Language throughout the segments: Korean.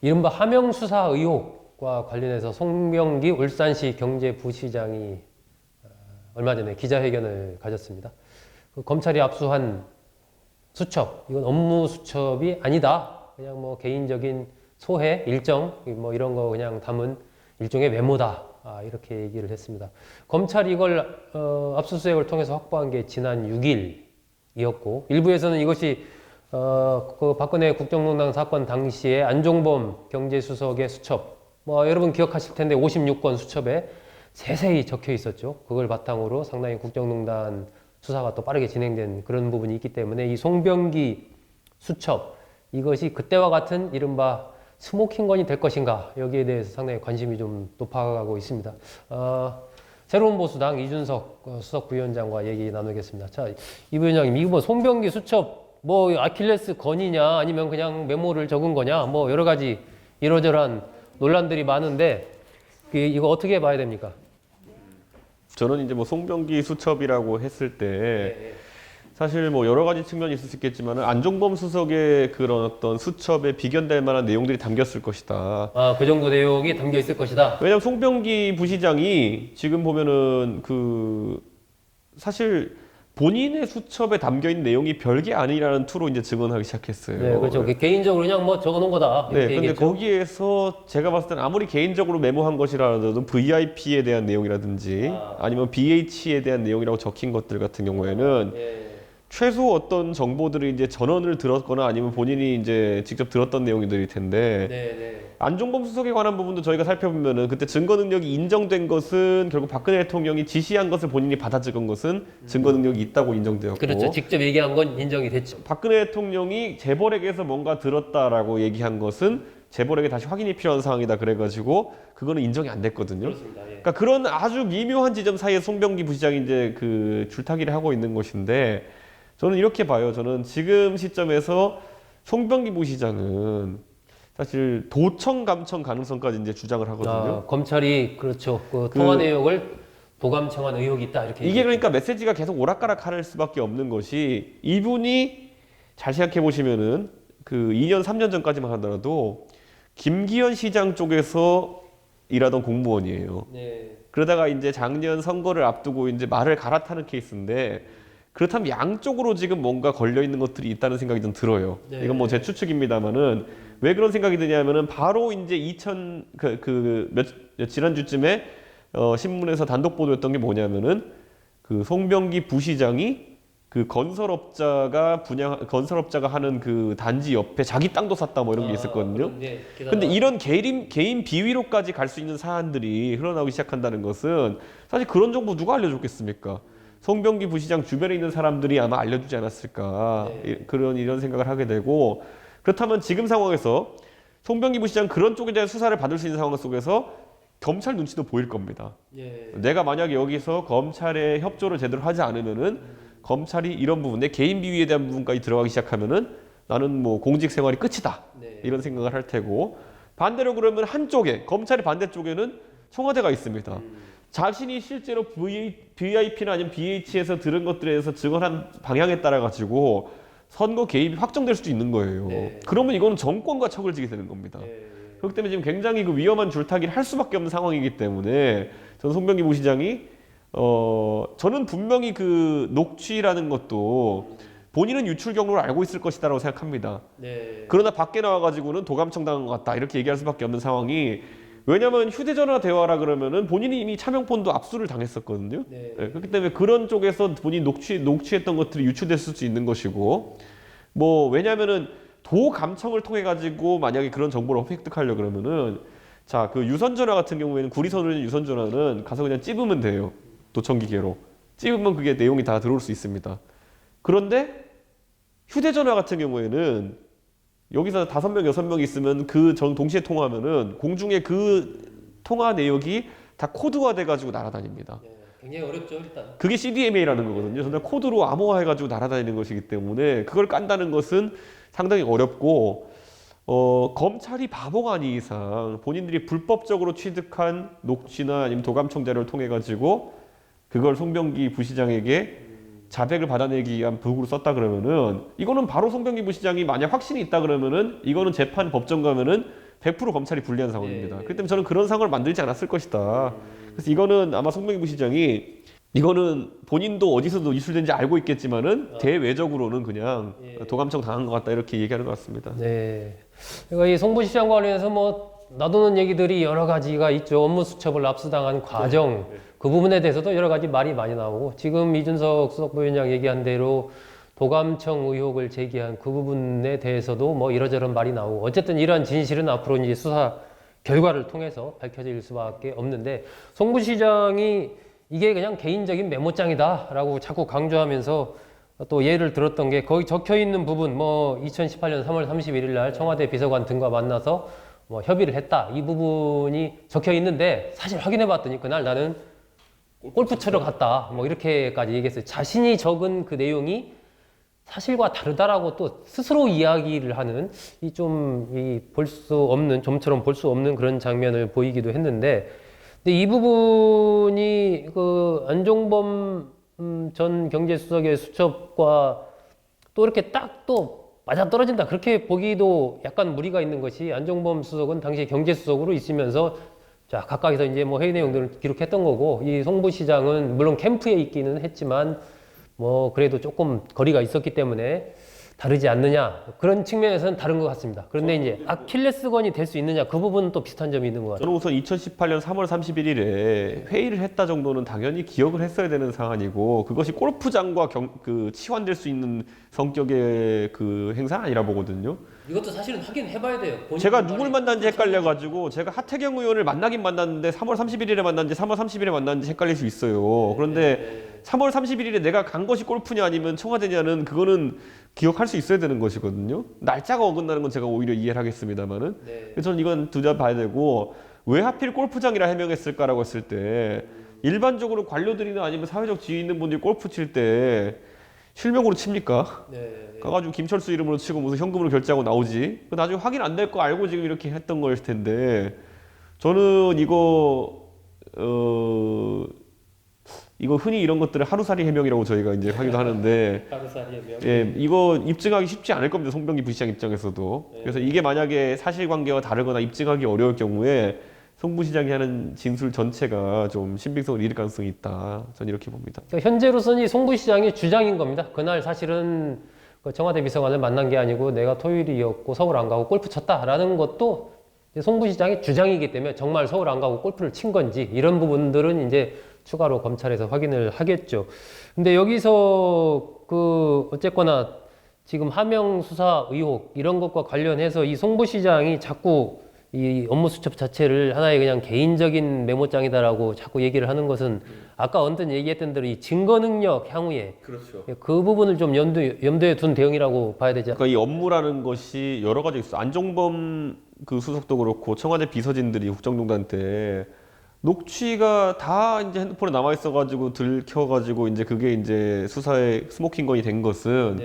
이른바 하명 수사 의혹과 관련해서 송병기 울산시 경제부시장이 얼마 전에 기자회견을 가졌습니다. 그 검찰이 압수한 수첩, 이건 업무 수첩이 아니다. 그냥 뭐 개인적인 소회, 일정, 뭐 이런 거 그냥 담은 일종의 메모다. 이렇게 얘기를 했습니다. 검찰이 이걸 압수수색을 통해서 확보한 게 지난 6일이었고, 일부에서는 이것이 그 박근혜 국정농단 사건 당시에 안종범 경제수석의 수첩, 뭐 여러분 기억하실 텐데 56건 수첩에 세세히 적혀 있었죠. 그걸 바탕으로 상당히 국정농단 수사가 또 빠르게 진행된 그런 부분이 있기 때문에 이 송병기 수첩, 이것이 그때와 같은 이른바 스모킹건이 될 것인가, 여기에 대해서 상당히 관심이 좀 높아가고 있습니다. 새로운 보수당 이준석 수석 부위원장과 얘기 나누겠습니다. 자, 이 부위원장님, 이거 뭐 송병기 수첩 뭐 아킬레스 건이냐 아니면 그냥 메모를 적은 거냐, 뭐 여러 가지 이러저러한 논란들이 많은데 이거 어떻게 봐야 됩니까? 저는 이제 뭐 송병기 수첩이라고 했을 때 사실 뭐 여러 가지 측면이 있을 수 있겠지만 안종범 수석의 그런 어떤 수첩에 비견될 만한 내용들이 담겼을 것이다. 그 정도 내용이 담겨 있을 것이다. 왜냐하면 송병기 부시장이 지금 보면은 그 사실 본인의 수첩에 담겨 있는 내용이 별게 아니라는 투로 이제 증언하기 시작했어요. 네, 그렇죠. 개인적으로 그냥 뭐 적어놓은 거다. 네, 근데 얘기했죠. 거기에서 제가 봤을 때는 아무리 개인적으로 메모한 것이라도 VIP에 대한 내용이라든지 아니면 BH에 대한 내용이라고 적힌 것들 같은 경우에는 최소 어떤 정보들이 이제 전원을 들었거나 아니면 본인이 이제 직접 들었던 내용들일 텐데 안종범 수석에 관한 부분도 저희가 살펴보면은 그때 증거 능력이 인정된 것은 결국 박근혜 대통령이 지시한 것을 본인이 받아 적은 것은 증거 능력이 있다고 인정되었고, 그렇죠. 직접 얘기한 건 인정이 됐죠. 박근혜 대통령이 재벌에게서 뭔가 들었다라고 얘기한 것은 재벌에게 다시 확인이 필요한 상황이다 그래가지고 그거는 인정이 안 됐거든요. 그렇습니다. 예. 그러니까 그런 아주 미묘한 지점 사이에 송병기 부시장이 이제 그 줄타기를 하고 있는 것인데, 저는 이렇게 봐요. 저는 지금 시점에서 송병기 부시장은 사실 도청 감청 가능성까지 이제 주장을 하거든요. 검찰이 그렇죠. 그 통화 내용을 도감청한 의혹이 있다 이렇게. 이게 그러니까 메시지가 계속 오락가락할 수밖에 없는 것이, 이분이 잘 생각해 보시면은 그 2년 3년 전까지만 하더라도 김기현 시장 쪽에서 일하던 공무원이에요. 네. 그러다가 이제 작년 선거를 앞두고 이제 말을 갈아타는 케이스인데, 그렇다면 양쪽으로 지금 뭔가 걸려 있는 것들이 있다는 생각이 좀 들어요. 네. 이건 뭐 제 추측입니다만은 왜 그런 생각이 드냐면은 바로 이제 지난주쯤에 신문에서 단독 보도했던 게 뭐냐면은 그 송병기 부시장이 그 건설업자가 하는 그 단지 옆에 자기 땅도 샀다 뭐 이런 게 있었거든요. 근데 이런 개인 비위로까지 갈 수 있는 사안들이 흘러나오기 시작한다는 것은 사실 그런 정보 누가 알려줬겠습니까? 송병기 부시장 주변에 있는 사람들이 아마 알려주지 않았을까, 이런 생각을 하게 되고, 그렇다면 지금 상황에서 송병기 부시장 그런 쪽에 대한 수사를 받을 수 있는 상황 속에서 검찰 눈치도 보일 겁니다. 내가 만약에 여기서 검찰의 협조를 제대로 하지 않으면은 검찰이 이런 부분, 내 개인 비위에 대한 부분까지 들어가기 시작하면은 나는 뭐 공직 생활이 끝이다, 이런 생각을 할 테고, 반대로 그러면 한쪽에 검찰의 반대쪽에는 청와대가 있습니다. 자신이 실제로 VIP나 아니면 BH에서 들은 것들에 대해서 증언한 방향에 따라 가지고 선거 개입이 확정될 수도 있는 거예요. 그러면 이거는 정권과 척을 지게 되는 겁니다. 그렇기 때문에 지금 굉장히 그 위험한 줄타기를 할 수밖에 없는 상황이기 때문에 저는 송병기 부시장이 저는 분명히 그 녹취라는 것도 본인은 유출 경로를 알고 있을 것이다라고 생각합니다. 그러나 밖에 나와가지고는 도감청 당한 것 같다 이렇게 얘기할 수밖에 없는 상황이, 왜냐하면 휴대전화 대화라 그러면은 본인이 이미 차명폰도 압수를 당했었거든요. 그렇기 때문에 그런 쪽에서 본인이 녹취했던 것들이 유출됐을 수 있는 것이고, 뭐 왜냐하면은 도감청을 통해 가지고 만약에 그런 정보를 획득하려 그러면은, 자, 그 유선전화 같은 경우에는 구리선으로 있는 유선전화는 가서 그냥 찝으면 돼요. 도청기계로 찝으면 그게 내용이 다 들어올 수 있습니다. 그런데 휴대전화 같은 경우에는 여기서 5명, 6명 있으면 동시에 통화하면은 공중에 그 통화 내역이 다 코드화 돼가지고 날아다닙니다. 굉장히 어렵죠, 일단. 그게 CDMA라는 거거든요. 정말 코드로 암호화해가지고 날아다니는 것이기 때문에 그걸 깐다는 것은 상당히 어렵고, 검찰이 바보가 아닌 이상 본인들이 불법적으로 취득한 녹취나 아니면 도감청 자료를 통해 가지고 그걸 송병기 부시장에게 자백을 받아내기 위한 도구로 썼다 그러면은, 이거는 바로 송병기 부시장이 만약 확신이 있다 그러면은 이거는 재판 법정 가면은 100% 검찰이 불리한 상황입니다. 네. 그렇기 때문에 저는 그런 상황을 만들지 않았을 것이다. 그래서 이거는 아마 송병기 부시장이 이거는 본인도 어디서도 유출된지 알고 있겠지만은 대외적으로는 그냥 도감청 당한 것 같다 이렇게 얘기하는 것 같습니다. 네. 그러니까 이 송부시장 관련해서 뭐 놔두는 얘기들이 여러 가지가 있죠. 업무 수첩을 압수당한 과정 그 부분에 대해서도 여러 가지 말이 많이 나오고 지금 이준석 수석부위원장 얘기한 대로 도감청 의혹을 제기한 그 부분에 대해서도 뭐 이러저런 말이 나오고 어쨌든 이러한 진실은 앞으로 이제 수사 결과를 통해서 밝혀질 수밖에 없는데 송부시장이 이게 그냥 개인적인 메모장이다라고 자꾸 강조하면서 또 예를 들었던 게 거기 적혀 있는 부분 뭐 2018년 3월 31일 날 청와대 비서관 등과 만나서 뭐 협의를 했다 이 부분이 적혀 있는데 사실 확인해 봤더니 그날 나는 골프 치러 갔다 뭐 이렇게까지 얘기했어요. 자신이 적은 그 내용이 사실과 다르다라고 또 스스로 이야기를 하는 이 좀 이 볼 수 없는 좀처럼 볼 수 없는 그런 장면을 보이기도 했는데 근데 이 부분이 그 안종범 전 경제수석의 수첩과 또 이렇게 딱 또 맞아떨어진다 그렇게 보기도 약간 무리가 있는 것이 안종범 수석은 당시 경제수석으로 있으면서 자 각각에서 이제 뭐 회의 내용들을 기록했던 거고 이 송 부시장은 물론 캠프에 있기는 했지만 뭐 그래도 조금 거리가 있었기 때문에 다르지 않느냐 그런 측면에서는 다른 것 같습니다. 그런데 이제 아킬레스건이 될 수 있느냐 그 부분은 또 비슷한 점이 있는 것 같아요. 저는 우선 2018년 3월 31일에 회의를 했다 정도는 당연히 기억을 했어야 되는 사안이고 그것이 골프장과 그 치환될 수 있는 성격의 그 행사는 아니라 보거든요. 이것도 사실은 확인해봐야 돼요. 제가 누굴 만났는지 헷갈려가지고 제가 하태경 의원을 만나긴 만났는데 3월 31일에 만났는지 3월 30일에 만났는지 헷갈릴 수 있어요. 그런데 3월 31일에 내가 간 것이 골프냐 아니면 청와대냐는 그거는 기억할 수 있어야 되는 것이거든요. 날짜가 어긋나는 건 제가 오히려 이해를 하겠습니다만은. 그래서 저는 이건 둘 다 봐야 되고 왜 하필 골프장이라 해명했을까라고 했을 때 일반적으로 관료들이나 아니면 사회적 지위 있는 분들이 골프 칠 때 실명으로 칩니까? 가가지고 김철수 이름으로 치고 무슨 현금으로 결제하고 나오지. 나중에 확인 안 될 거 알고 지금 이렇게 했던 거일 텐데 저는 이거 흔히 이런 것들을 하루살이 해명이라고 저희가 이제 하기도 하는데 하루살이 해명. 예, 이거 입증하기 쉽지 않을 겁니다. 송병기 부시장 입장에서도. 그래서 이게 만약에 사실관계와 다르거나 입증하기 어려울 경우에 송 부시장이 하는 진술 전체가 좀 신빙성을 잃을 가능성이 있다. 저는 이렇게 봅니다. 그러니까 현재로서는 이 송 부시장의 주장인 겁니다. 그날 사실은 그 청와대 비서관을 만난 게 아니고 내가 토요일이었고 서울 안 가고 골프 쳤다라는 것도 송 부시장의 주장이기 때문에 정말 서울 안 가고 골프를 친 건지 이런 부분들은 이제 추가로 검찰에서 확인을 하겠죠. 근데 여기서 그 어쨌거나 지금 하명 수사 의혹 이런 것과 관련해서 이 송 부시장이 자꾸 이 업무 수첩 자체를 하나의 그냥 개인적인 메모장이다라고 자꾸 얘기를 하는 것은 아까 언뜻 얘기했던 대로 이 증거 능력 향후에 그렇죠. 그 부분을 좀 염두에 둔 대응이라고 봐야 되지 않을까? 그러니까 이 업무라는 것이 여러 가지 있어. 안종범 그 수석도 그렇고 청와대 비서진들이 국정농단 때 녹취가 다 이제 핸드폰에 남아 있어가지고 들켜가지고 이제 그게 이제 수사의 스모킹건이 된 것은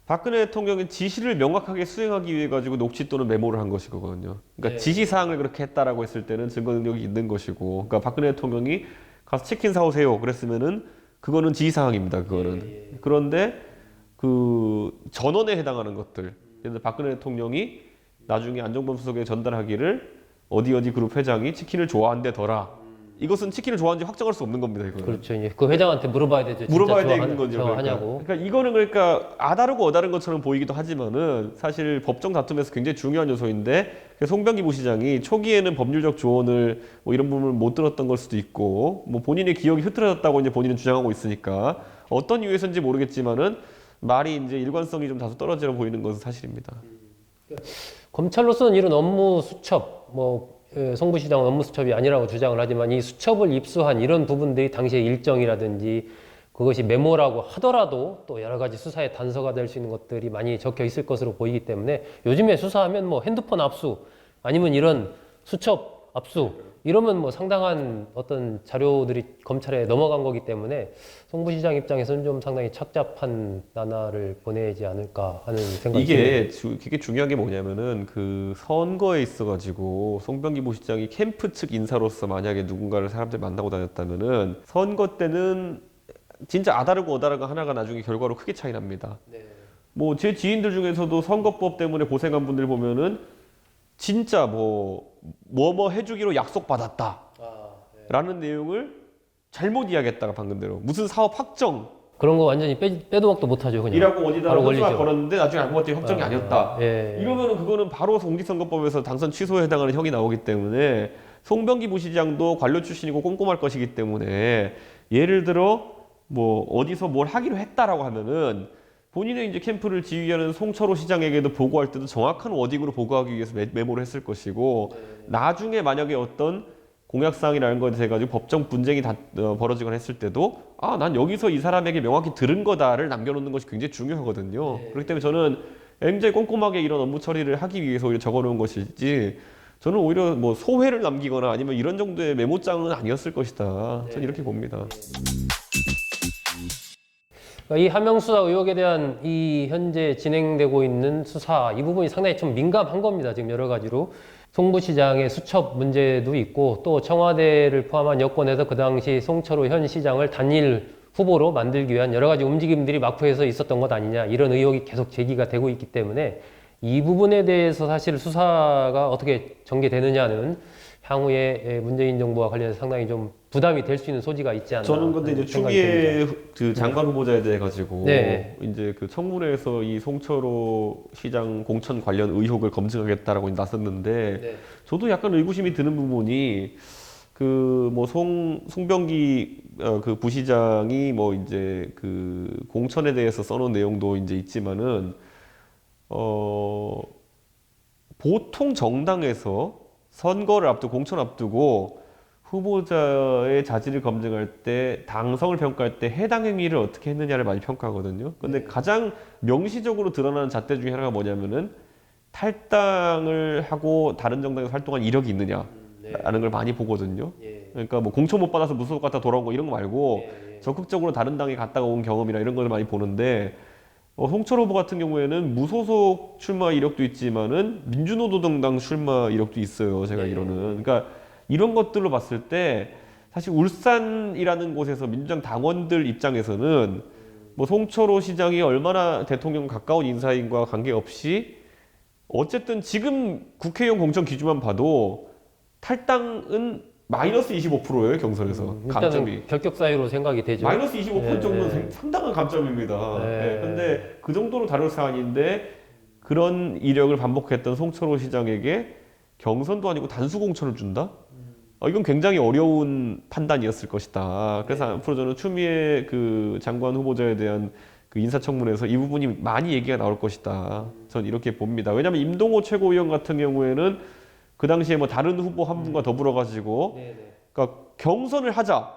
박근혜 대통령의 지시를 명확하게 수행하기 위해 가지고 녹취 또는 메모를 한 것이거든요. 그러니까 지시 사항을 그렇게 했다라고 했을 때는 증거 능력이 있는 것이고, 그러니까 박근혜 대통령이 가서 치킨 사오세요 그랬으면은 그거는 지시 사항입니다. 그거는. 그런데 그 전원에 해당하는 것들, 그래서 박근혜 대통령이 나중에 안종범 수석에 전달하기를 어디 그룹 회장이 치킨을 좋아한대더라. 이것은 치킨을 좋아하는지 확정할 수 없는 겁니다. 이거는. 그렇죠. 이제 그 회장한테 물어봐야 되죠. 물어봐야 되는 거죠. 좋아하냐고. 그러니까 이거는 그러니까 아다르고 어다른 것처럼 보이기도 하지만은 사실 법정 다툼에서 굉장히 중요한 요소인데 송병기 부시장이 초기에는 법률적 조언을 뭐 이런 부분을 못 들었던 걸 수도 있고 뭐 본인의 기억이 흐트러졌다고 이제 본인은 주장하고 있으니까 어떤 이유에서인지 모르겠지만은 말이 이제 일관성이 좀 다소 떨어져 보이는 것은 사실입니다. 검찰로서는 이런 업무 수첩, 송 부시장은 업무 수첩이 아니라고 주장을 하지만 이 수첩을 입수한 이런 부분들이 당시의 일정이라든지 그것이 메모라고 하더라도 또 여러 가지 수사의 단서가 될 수 있는 것들이 많이 적혀 있을 것으로 보이기 때문에 요즘에 수사하면 뭐 핸드폰 압수 아니면 이런 수첩 압수 이러면 뭐 상당한 어떤 자료들이 검찰에 넘어간 거기 때문에 송 부시장 입장에서는 좀 상당히 착잡한 나날을 보내지 않을까 하는 생각이 듭니다. 이게 중요한 게 뭐냐면은 그 선거에 있어가지고 송병기 부시장이 캠프 측 인사로서 만약에 누군가를 사람들 만나고 다녔다면은 선거 때는 진짜 아다르고 어다르고 하나가 나중에 결과로 크게 차이 납니다. 뭐 제 지인들 중에서도 선거법 때문에 고생한 분들 보면은 진짜 뭐뭐 해주기로 약속받았다 라는 내용을 잘못 이야기했다가 방금 대로 무슨 사업 확정 그런 거 완전히 빼도 박도 못하죠. 그냥 이라고 어디다 바로 현수막 걸리죠. 걸었는데 나중에 알고 봤더니 확정이 아니었다. 예. 이러면은 그거는 바로 공직선거법에서 당선 취소에 해당하는 형이 나오기 때문에 송병기 부시장도 관료 출신이고 꼼꼼할 것이기 때문에 예를 들어 뭐 어디서 뭘 하기로 했다라고 하면은 본인의 이제 캠프를 지휘하는 송철호 시장에게도 보고할 때도 정확한 워딩으로 보고하기 위해서 메모를 했을 것이고 나중에 만약에 어떤 공약사항이라는 것에 대해 가지고 법정 분쟁이 벌어지거나 했을 때도 난 여기서 이 사람에게 명확히 들은 거다를 남겨놓는 것이 굉장히 중요하거든요. 그렇기 때문에 저는 굉장히 꼼꼼하게 이런 업무 처리를 하기 위해서 오히려 적어놓은 것이지 저는 오히려 뭐 소회를 남기거나 아니면 이런 정도의 메모장은 아니었을 것이다. 저는 이렇게 봅니다. 이 하명수사 의혹에 대한 이 현재 진행되고 있는 수사 이 부분이 상당히 좀 민감한 겁니다. 지금 여러 가지로 송 부시장의 수첩 문제도 있고 또 청와대를 포함한 여권에서 그 당시 송철호 현 시장을 단일 후보로 만들기 위한 여러 가지 움직임들이 막후에서 있었던 것 아니냐 이런 의혹이 계속 제기가 되고 있기 때문에 이 부분에 대해서 사실 수사가 어떻게 전개되느냐는 향후에 문재인 정부와 관련해서 상당히 좀 부담이 될 수 있는 소지가 있지 않나. 저는 근데 이제 추미애 그 장관 후보자에 대해 가지고 네. 이제 그 청문회에서 이 송철호 시장 공천 관련 의혹을 검증하겠다라고 나섰는데 네. 저도 약간 의구심이 드는 부분이 그 뭐 송병기 그 부시장이 뭐 이제 그 공천에 대해서 써놓은 내용도 이제 있지만은 보통 정당에서 선거를 앞두고 공천 앞두고 후보자의 자질을 검증할 때 당성을 평가할 때 해당 행위를 어떻게 했느냐를 많이 평가하거든요. 근데 가장 명시적으로 드러나는 잣대 중에 하나가 뭐냐면은 탈당을 하고 다른 정당에서 활동한 이력이 있느냐라는 걸 많이 보거든요. 그러니까 뭐 공천 못 받아서 무소속 갔다 돌아온 거 이런 거 말고 적극적으로 다른 당에 갔다가 온 경험이나 이런 걸 많이 보는데 송철호 후보 같은 경우에는 무소속 출마 이력도 있지만은 민주노동당 출마 이력도 있어요. 제가 알기로는. 그러니까 이런 것들로 봤을 때 사실 울산이라는 곳에서 민주당 당원들 입장에서는 뭐 송철호 시장이 얼마나 대통령 가까운 인사인과 관계없이 어쨌든 지금 국회의원 공천 기준만 봐도 탈당은 마이너스 25%예요 경선에서 감점이. 결격 사유로 생각이 되죠. 마이너스 25% 정도는 네. 상당한 감점입니다. 네. 네. 근데 그 정도로 다룰 사안인데 그런 이력을 반복했던 송철호 시장에게 경선도 아니고 단수 공천을 준다? 이건 굉장히 어려운 판단이었을 것이다. 그래서 앞으로 저는 추미애 그 장관 후보자에 대한 그 인사청문회에서 이 부분이 많이 얘기가 나올 것이다. 전 이렇게 봅니다. 왜냐하면 임동호 최고위원 같은 경우에는 그 당시에 뭐 다른 후보 한 분과 더불어 가지고 그러니까 경선을 하자.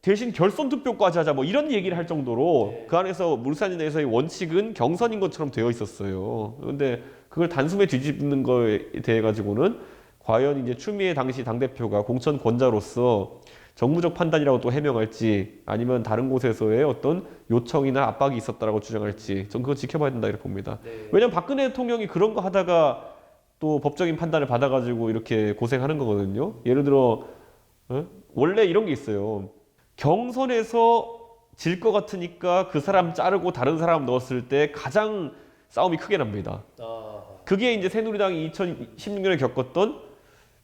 대신 결선 투표까지 하자 뭐 이런 얘기를 할 정도로 그 안에서 울산 내에서의 원칙은 경선인 것처럼 되어 있었어요. 그런데 그걸 단숨에 뒤집는 거에 대해 가지고는 과연 이제 추미애 당시 당대표가 공천 권자로서 정무적 판단이라고 또 해명할지 아니면 다른 곳에서의 어떤 요청이나 압박이 있었다라고 주장할지 전 그거 지켜봐야 된다 이렇게 봅니다. 왜냐면 박근혜 대통령이 그런 거 하다가 또 법적인 판단을 받아가지고 이렇게 고생하는 거거든요. 예를 들어 원래 이런 게 있어요. 경선에서 질 것 같으니까 그 사람 자르고 다른 사람 넣었을 때 가장 싸움이 크게 납니다. 그게 이제 새누리당이 2016년에 겪었던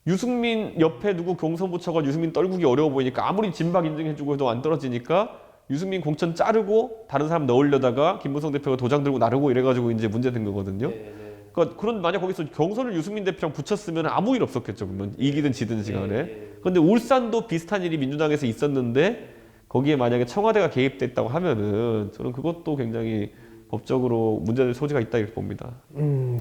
유승민 옆에 누구 경선 붙여가 유승민 떨구기 어려워 보이니까 아무리 진박 인증해주고 해도 안 떨어지니까 유승민 공천 자르고 다른 사람 넣으려다가 김무성 대표가 도장 들고 나르고 이래가지고 이제 문제된 거거든요. 그러니까 그런 만약 거기서 경선을 유승민 대표랑 붙였으면 아무 일 없었겠죠. 그러면 이기든 지든지 간에. 그런데 울산도 비슷한 일이 민주당에서 있었는데 거기에 만약에 청와대가 개입됐다고 하면은 저는 그것도 굉장히 법적으로 문제될 소지가 있다 이렇게 봅니다.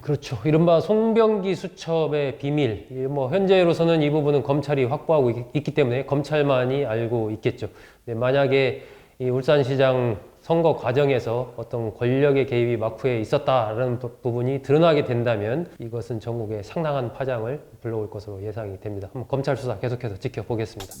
그렇죠. 이른바 송병기 수첩의 비밀. 뭐 현재로서는 이 부분은 검찰이 확보하고 있기 때문에 검찰만이 알고 있겠죠. 만약에 이 울산시장 선거 과정에서 어떤 권력의 개입이 막후에 있었다라는 부분이 드러나게 된다면 이것은 전국에 상당한 파장을 불러올 것으로 예상이 됩니다. 한번 검찰 수사 계속해서 지켜보겠습니다.